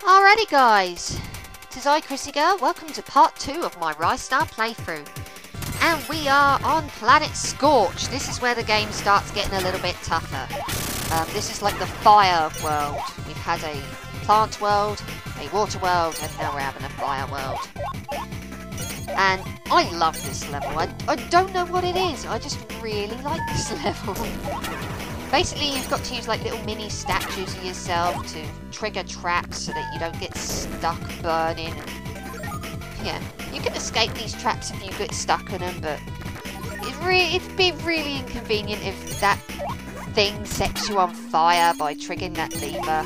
Alrighty guys, it is I, ChrissieGirl. Welcome to part 2 of my Ristar playthrough. And we are on Planets Scorch. This is where the game starts getting a little bit tougher. This is like the fire world. We've had a plant world, a water world, and now we're having a fire world. And I love this level. I don't know what it is, I just really like this level. Basically, you've got to use like little mini statues of yourself to trigger traps so that you don't get stuck burning. Yeah, you can escape these traps if you get stuck in them, but it'd be really inconvenient if that thing sets you on fire by triggering that lever.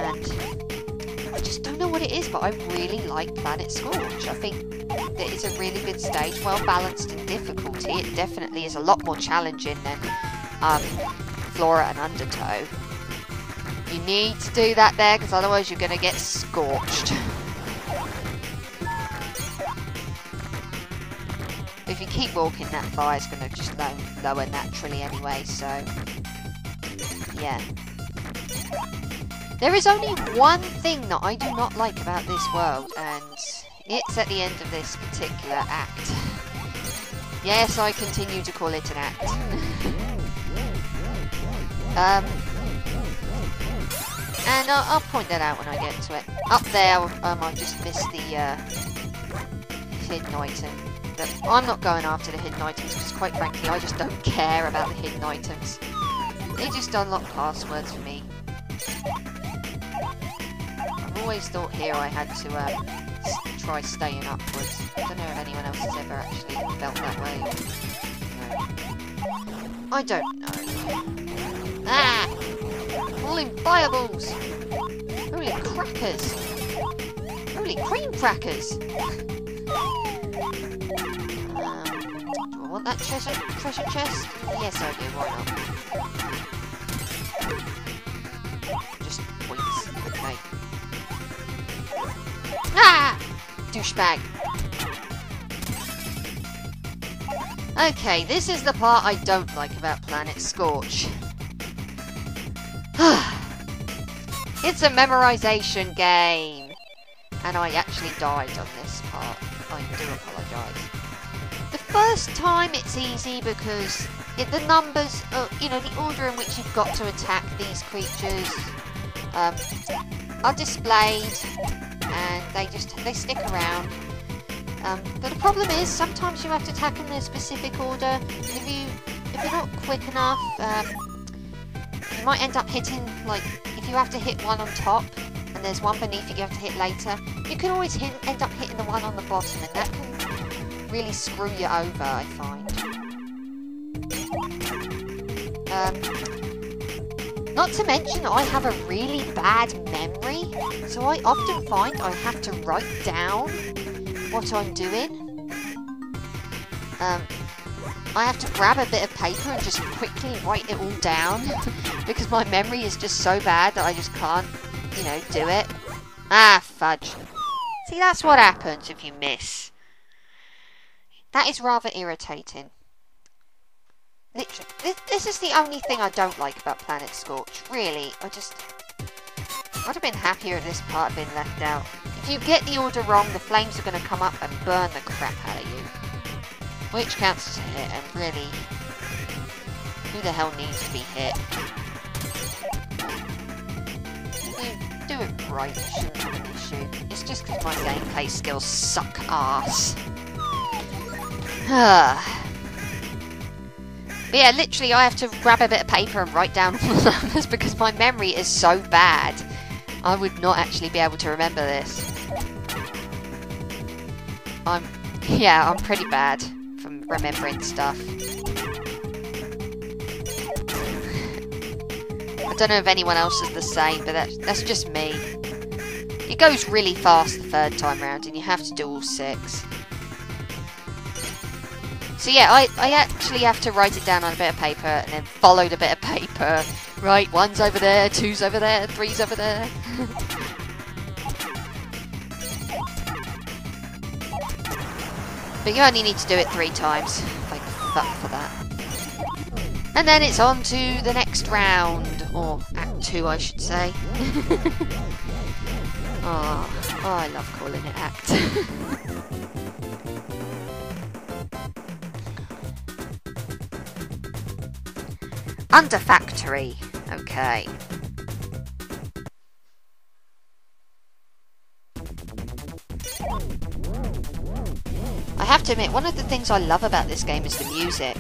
And I just don't know what it is, but I really like Planets Scorch. I think that it's a really good stage, well balanced in difficulty. It definitely is a lot more challenging than Flora and Undertow. You need to do that there, because otherwise you're going to get scorched. If you keep walking, that fire's going to just lower naturally anyway, so yeah. There is only one thing that I do not like about this world, and it's at the end of this particular act. Yes, I continue to call it an act. And I'll point that out when I get to it. Up there, I just missed the hidden item. But I'm not going after the hidden items because, quite frankly, I just don't care about the hidden items. They just unlock passwords for me. I've always thought here I had to try staying upwards. I don't know if anyone else has ever actually felt that way. No. I don't know. Ah! Falling fireballs! Holy crackers! Holy cream crackers! Do I want that treasure chest? Yes, I do. Why not? Just points. Okay. Ah! Douchebag. Okay, this is the part I don't like about Planets Scorch. It's a memorization game. And I actually died on this part. I do apologise. The first time it's easy because the numbers, the order in which you've got to attack these creatures are displayed, and they stick around. But the problem is sometimes you have to attack them in a specific order. If you're not quick enough, you might end up hitting, like, if you have to hit one on top and there's one beneath it you have to hit later, you can always end up hitting the one on the bottom, and that can really screw you over, I find. Not to mention, I have a really bad memory, so I often find I have to write down what I'm doing. I have to grab a bit of paper and just quickly write it all down because my memory is just so bad that I just can't, do it. Ah, fudge. See, that's what happens if you miss. That is rather irritating. Literally, this is the only thing I don't like about Planets Scorch. Really, I'd have been happier if this part had been left out. If you get the order wrong, the flames are going to come up and burn the crap out of you. Which counts as a hit, and really, who the hell needs to be hit? Do it right, it shouldn't have an issue. It's just because my gameplay skills suck ass. But yeah, literally I have to grab a bit of paper and write down all the numbers because my memory is so bad. I would not actually be able to remember this. I'm pretty bad from remembering stuff. I don't know if anyone else is the same, but that's just me. It goes really fast the third time round, and you have to do all 6. So yeah, I actually have to write it down on a bit of paper, and then follow the bit of paper. Right, 1's over there, 2's over there, 3's over there. But you only need to do it 3 times. Thank fuck for that. And then it's on to the next round, or Act 2, I should say. Oh, I love calling it act. Under factory. Okay. I have to admit, one of the things I love about this game is the music.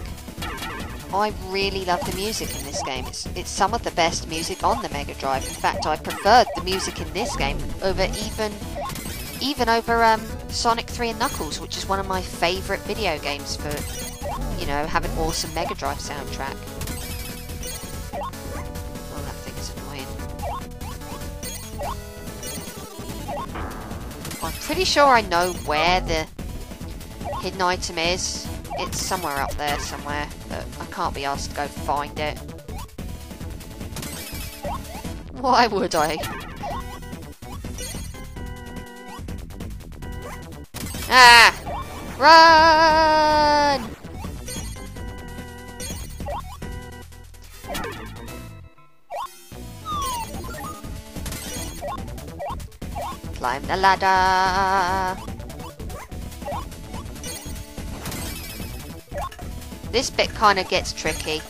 I really love the music in this game. It's some of the best music on the Mega Drive. In fact, I preferred the music in this game over even over Sonic 3 and Knuckles, which is one of my favourite video games for, you know, having awesome Mega Drive soundtrack. Oh, that thing's annoying. I'm pretty sure I know where the hidden item is. It's somewhere up there somewhere, but I can't be asked to go find it. Why would I? Ah! Run! Climb the ladder! This bit kind of gets tricky.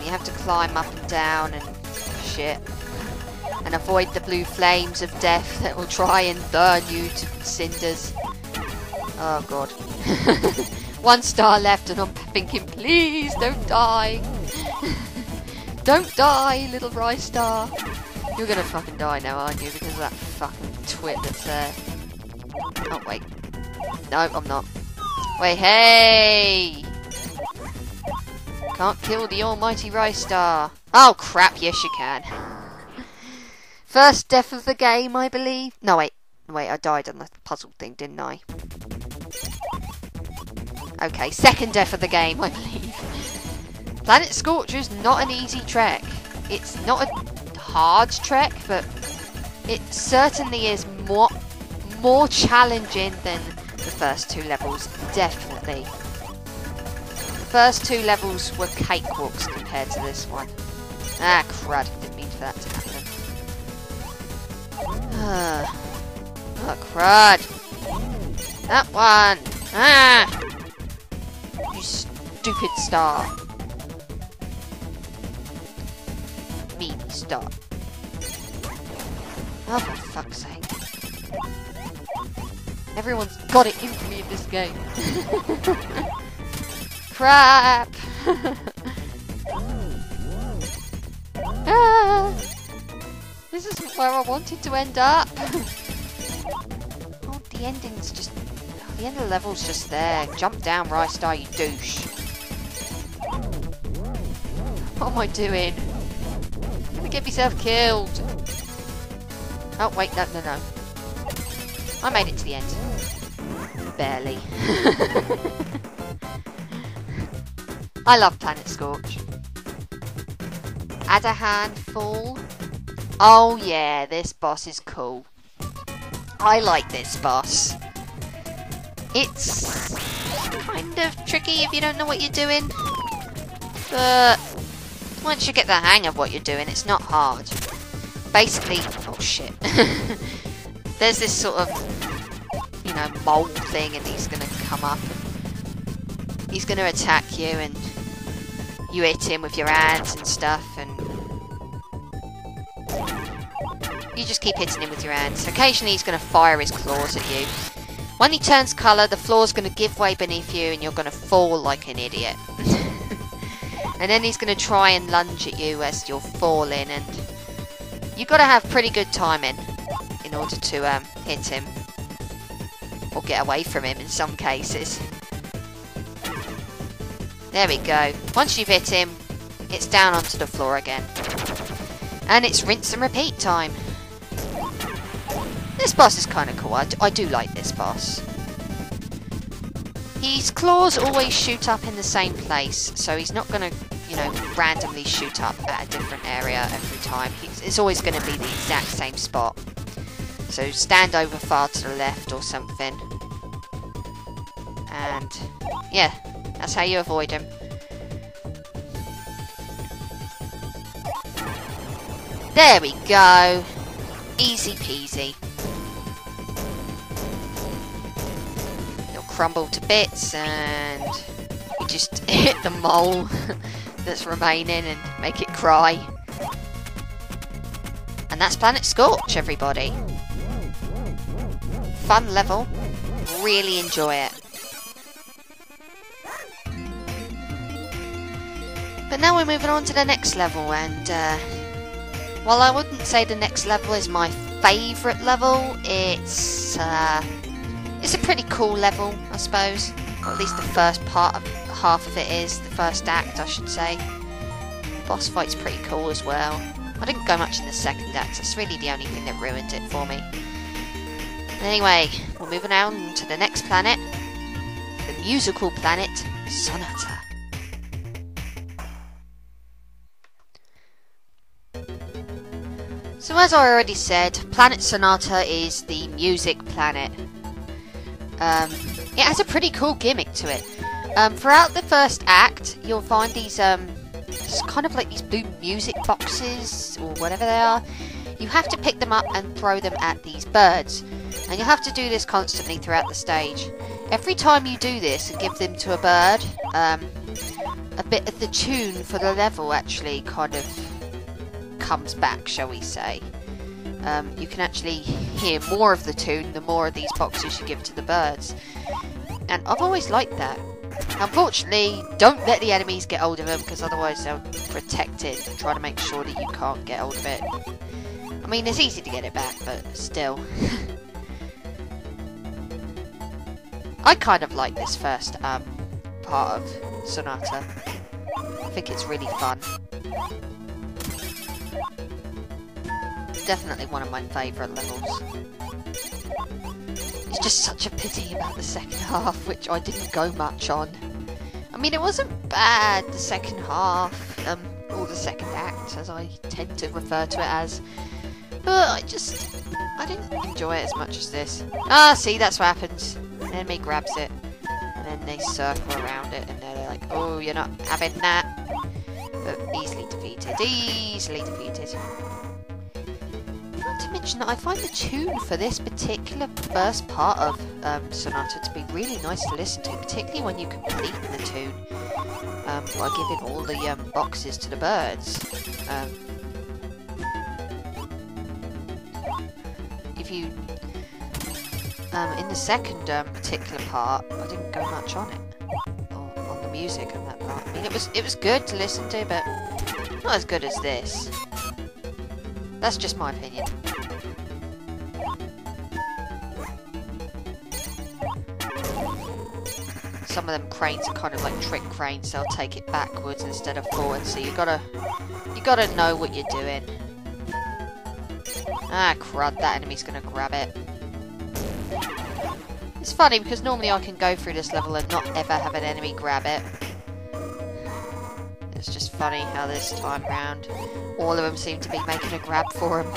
You have to climb up and down and shit. And avoid the blue flames of death that will try and burn you to cinders. Oh god. 1 star left and I'm thinking, please don't die. Don't die, little Ristar. You're gonna fucking die now, aren't you? Because of that fucking twit that's there. Oh, wait. No, I'm not. Wait, hey! Can't kill the almighty Ristar. Oh, crap, yes you can. First death of the game, I believe. No, wait, I died on the puzzle thing, didn't I? Okay, second death of the game, I believe. Planets Scorch is not an easy trek. It's not a hard trek, but it certainly is more challenging than the first 2 levels, definitely. The first 2 levels were cakewalks compared to this one. Ah, crud, didn't mean for that to happen. Oh, crud. That one. Ah! You stupid star. Mean star. Oh, for fuck's sake. Everyone's got it in for me in this game. Crap! Ah, this isn't where I wanted to end up. Oh, the ending's just... Oh, the end of the level's just there. Jump down, Ristar, you douche. What am I doing? I'm gonna get myself killed. Oh, wait, no. I made it to the end. Barely. I love Planets Scorch. Add a handful. Oh yeah, this boss is cool. I like this boss. It's kind of tricky if you don't know what you're doing. But once you get the hang of what you're doing, it's not hard. Basically, oh shit. There's this sort of, you know, mole thing, and he's gonna come up and he's gonna attack you, and you hit him with your hands and stuff, and you just keep hitting him with your hands. Occasionally he's gonna fire his claws at you. When he turns colour, the floor's gonna give way beneath you, and you're gonna fall like an idiot. And then he's gonna try and lunge at you as you're falling, and you've got to have pretty good timing in order to hit him, or get away from him in some cases. There we go. Once you've hit him, it's down onto the floor again. And it's rinse and repeat time. This boss is kind of cool. I do like this boss. His claws always shoot up in the same place, so he's not going to, you know, randomly shoot up at a different area every time. It's always going to be the exact same spot. So stand over far to the left or something. And yeah, that's how you avoid him. There we go. Easy peasy. It'll crumble to bits and we just hit the mole that's remaining and make it cry. And that's Planets Scorch, everybody. Fun level. Really enjoy it. But now we're moving on to the next level, and while I wouldn't say the next level is my favourite level, it's a pretty cool level, I suppose. Or at least the first part of half of it is, the first act, I should say. The boss fight's pretty cool as well. I didn't go much in the second act, that's really the only thing that ruined it for me. Anyway, we're moving on to the next planet, the musical planet Sonata. So as I already said, Planet Sonata is the music planet. It has a pretty cool gimmick to it. Throughout the first act, you'll find these it's kind of like these blue music boxes, or whatever they are. You have to pick them up and throw them at these birds. And you have to do this constantly throughout the stage. Every time you do this and give them to a bird, a bit of the tune for the level actually kind of comes back, shall we say. You can actually hear more of the tune the more of these boxes you give to the birds. And I've always liked that. Unfortunately, don't let the enemies get hold of them, because otherwise they'll protect it and try to make sure that you can't get hold of it. I mean, it's easy to get it back, but still. I kind of like this first part of Sonata. I think it's really fun. Definitely one of my favourite levels. It's just such a pity about the second half, which I didn't go much on. I mean, it wasn't bad, the second half, or the second act, as I tend to refer to it as. But I didn't enjoy it as much as this. Ah, see, that's what happens. The enemy grabs it, and then they circle around it, and they're like, oh, you're not having that. But easily defeated, easily defeated. Not to mention that I find the tune for this particular first part of Sonata to be really nice to listen to, particularly when you complete the tune by giving all the boxes to the birds. If you in the second particular part, I didn't go much on it, on the music and that part. I mean, it was good to listen to, but not as good as this. That's just my opinion. Some of them cranes are kind of like trick cranes. They'll take it backwards instead of forwards. So you gotta know what you're doing. Ah, crud! That enemy's gonna grab it. It's funny because normally I can go through this level and not ever have an enemy grab it. It's just funny how this time round, all of them seem to be making a grab for him.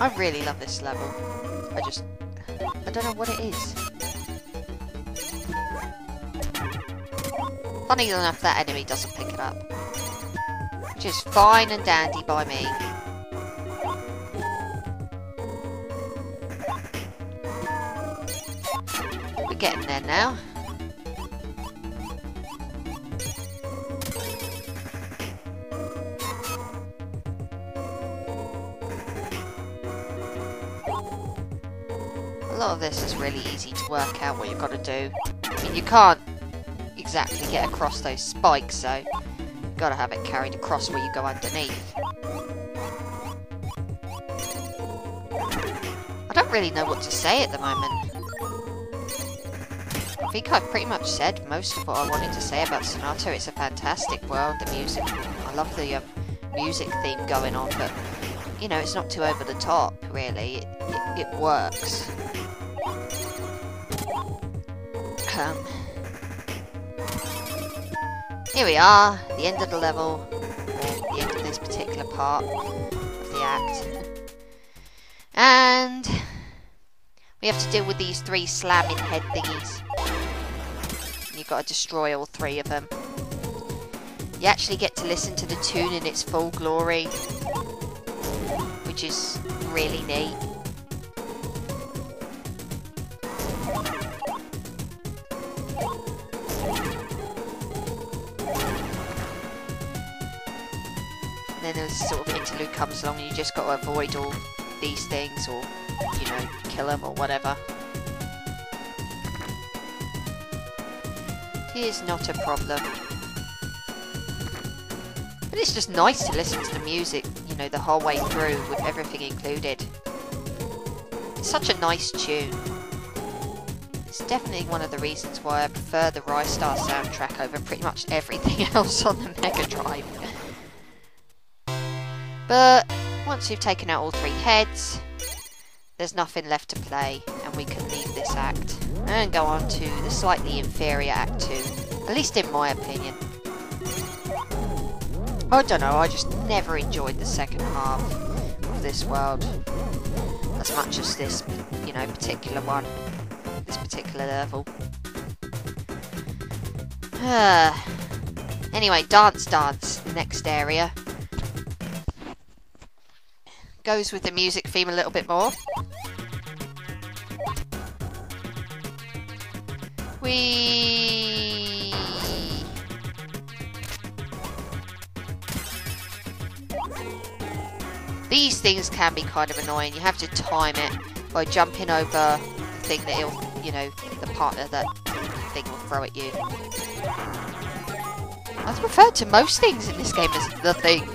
I really love this level. I don't know what it is. Funny enough, that enemy doesn't pick it up. Which is fine and dandy by me. We're getting there now. A lot of this is really easy to work out what you've got to do. I mean, you can't exactly get across those spikes, so you've got to have it carried across where you go underneath. I don't really know what to say at the moment. I think I've pretty much said most of what I wanted to say about Sonata. It's a fantastic world, the music. I love the music theme going on, but, you know, it's not too over the top, really. It works. Here we are, the end of the level, or the end of this particular part of the act. And we have to deal with these 3 slamming head thingies. You've got to destroy all 3 of them. You actually get to listen to the tune in its full glory, which is really neat. And then there's sort of interlude comes along and you just got to avoid all these things, or, you know, kill them or whatever. It is not a problem. But it's just nice to listen to the music, you know, the whole way through with everything included. It's such a nice tune. It's definitely one of the reasons why I prefer the Ristar soundtrack over pretty much everything else on the Mega Drive. But once you've taken out all 3 heads, there's nothing left to play, and we can leave this act and go on to the slightly inferior Act 2, at least in my opinion. I don't know, I just never enjoyed the second half of this world as much as this, you know, particular one, this particular level. Anyway, Dance Dance, the next area. Goes with the music theme a little bit more. These things can be kind of annoying. You have to time it by jumping over the thing that it'll, you know, the partner that thing will throw at you. I've referred to most things in this game as the thing.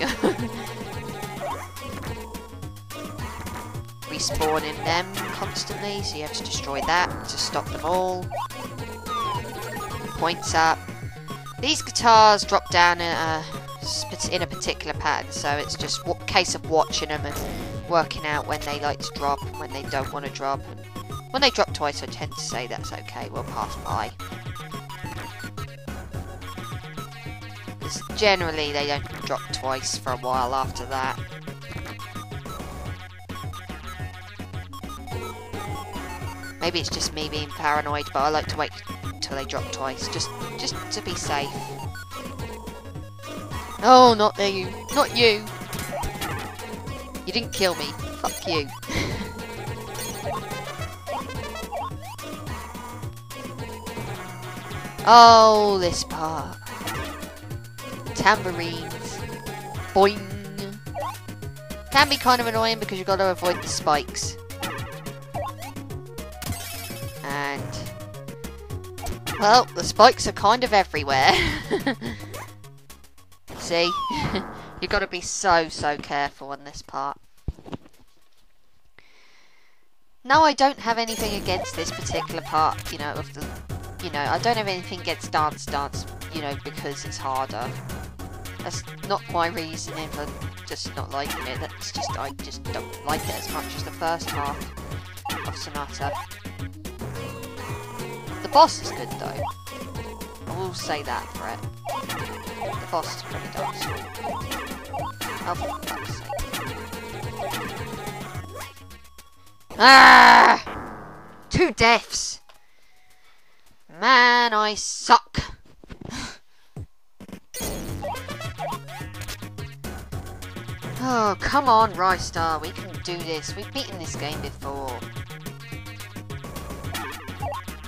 Respawning them constantly, so you have to destroy that to stop them all. Points up. These guitars drop down in a particular pattern, so it's just a case of watching them and working out when they like to drop and when they don't want to drop. And when they drop twice, I tend to say that's okay, we'll pass by. Because generally they don't drop twice for a while after that. Maybe it's just me being paranoid, but I like to wait until they drop twice, just to be safe. Oh, not you. Not you. You didn't kill me. Fuck you. Oh, this part. Tambourines. Boing. Can be kind of annoying because you've got to avoid the spikes. And, well, the spikes are kind of everywhere. See? You've got to be so careful on this part. No, I don't have anything against this particular part, you know, of the... You know, I don't have anything against Dance Dance, you know, because it's harder. That's not my reasoning for just not liking it. That's just, I just don't like it as much as the first half of Sonata. The boss is good though. I will say that for it. The boss is pretty dark. Oh, for fuck's sake. Ah! 2 deaths! Man, I suck! Oh, come on, Ristar, we can do this. We've beaten this game before.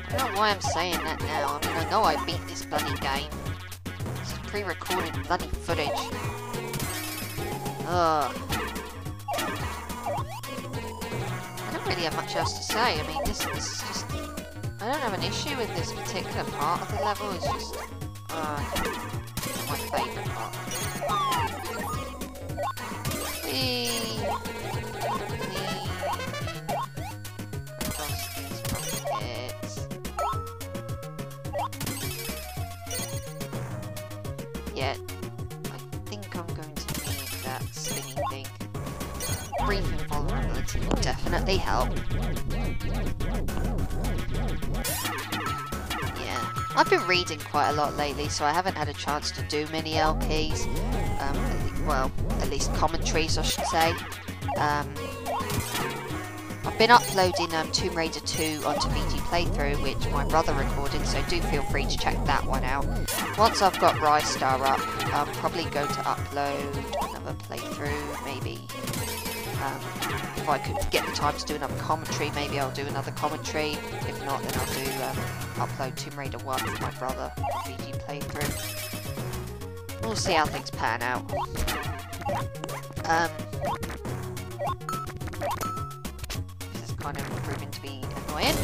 I don't know why I'm saying that now. I mean, I know I beat this bloody game. This is pre-recorded bloody footage. Ugh. I don't really have much else to say. I mean, this is just... I don't have an issue with this particular part of the level. It's just... not my favourite part. Yeah, I think I'm going to need that spinning thing. Brief invulnerability will definitely help. Yeah, I've been reading quite a lot lately, so I haven't had a chance to do many LPs. Well, at least commentaries, I should say. I've been uploading Tomb Raider 2 onto VG Playthrough, which my brother recorded, so do feel free to check that one out. Once I've got Ristar up, I'm probably going to upload another playthrough, maybe. If I could get the time to do another commentary, maybe I'll do another commentary. If not, then I'll do upload Tomb Raider 1 for my brother VG Playthrough. We'll see how things pan out. This is kind of proving to be annoying.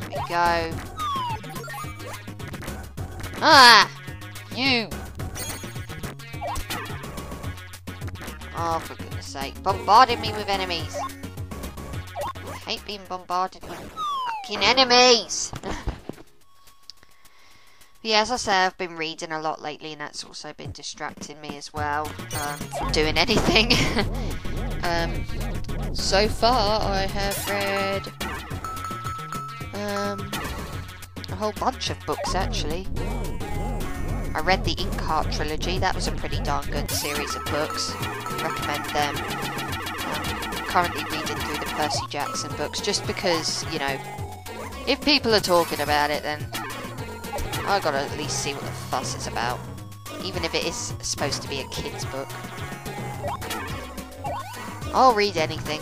There we go. Ah! You! Oh, for goodness sake. Bombarding me with enemies. I hate being bombarded with fucking enemies! Yeah, as I say, I've been reading a lot lately, and that's also been distracting me as well from doing anything. So far, I have read a whole bunch of books, actually. I read the Inkheart trilogy. That was a pretty darn good series of books. Recommend them. Currently reading through the Percy Jackson books, just because, you know, if people are talking about it, then I gotta at least see what the fuss is about, even if it is supposed to be a kid's book. I'll read anything.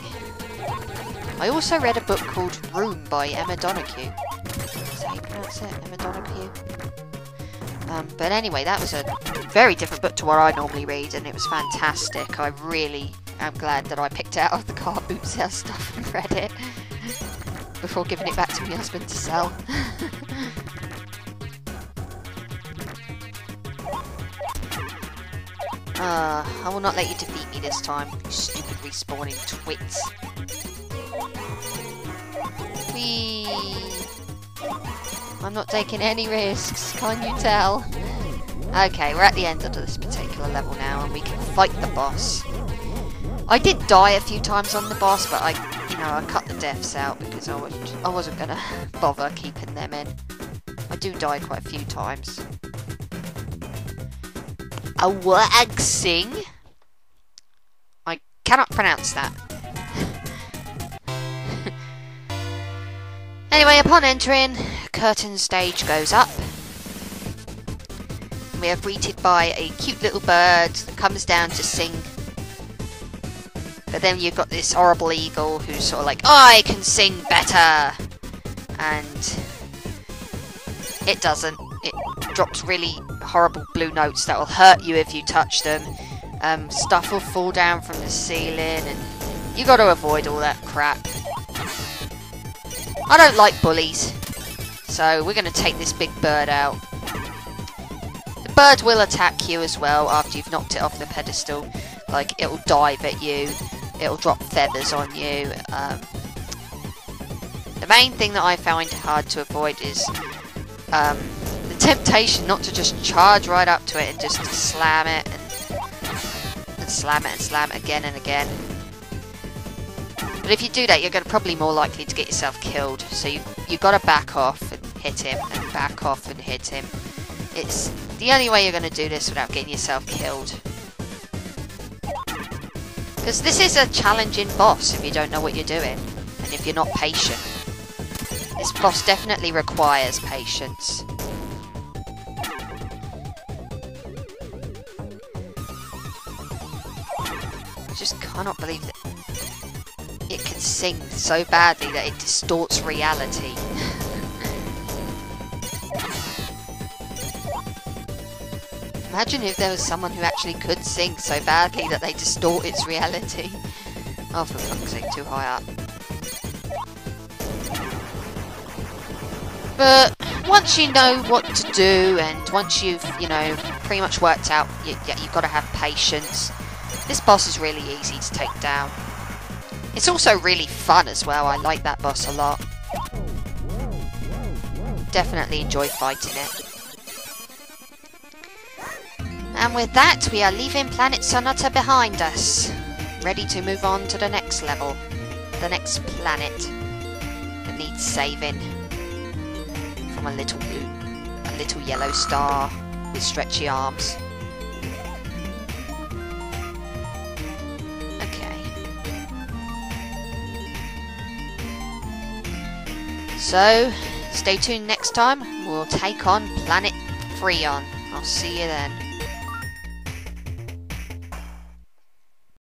I also read a book called Room by Emma Donoghue. Is that how you pronounce it? Emma Donoghue? But anyway, that was a very different book to what I normally read, and it was fantastic. I really am glad that I picked it out of the car boot sale stuff and read it before giving it back to my husband to sell. I will not let you defeat me this time, you stupid respawning twits. Whee! I'm not taking any risks, can't you tell? Okay, we're at the end of this particular level now, and we can fight the boss. I did die a few times on the boss, but I cut the deaths out because I wasn't gonna bother keeping them in. I do die quite a few times. A Wagsing? I cannot pronounce that. Anyway, upon entering, curtain stage goes up. We are greeted by a cute little bird that comes down to sing. But then you've got this horrible eagle who's sort of like, I can sing better! And it doesn't. It drops really horrible blue notes that will hurt you if you touch them. Stuff will fall down from the ceiling, and you got to avoid all that crap. I don't like bullies, so we're going to take this big bird out. The bird will attack you as well after you've knocked it off the pedestal. Like, it'll dive at you, it'll drop feathers on you. The main thing that I find hard to avoid is the temptation not to just charge right up to it and just slam it and slam it and slam it again and again. But if you do that, you're going to probably more likely to get yourself killed. So you've got to back off and hit him, and back off and hit him. It's the only way you're going to do this without getting yourself killed. Because this is a challenging boss if you don't know what you're doing, and if you're not patient. This boss definitely requires patience. I just cannot believe that it can sing so badly that it distorts reality. Imagine if there was someone who actually could sing so badly that they distort its reality. Oh, for fuck's sake, too high up. But once you know what to do, and once you've, pretty much worked out, you've got to have patience. This boss is really easy to take down. It's also really fun as well. I like that boss a lot. Definitely enjoy fighting it. And with that, we are leaving Planets Sonata behind us. Ready to move on to the next level. The next planet that needs saving from a little yellow star with stretchy arms. So, stay tuned next time. We'll take on Planet Freon. I'll see you then.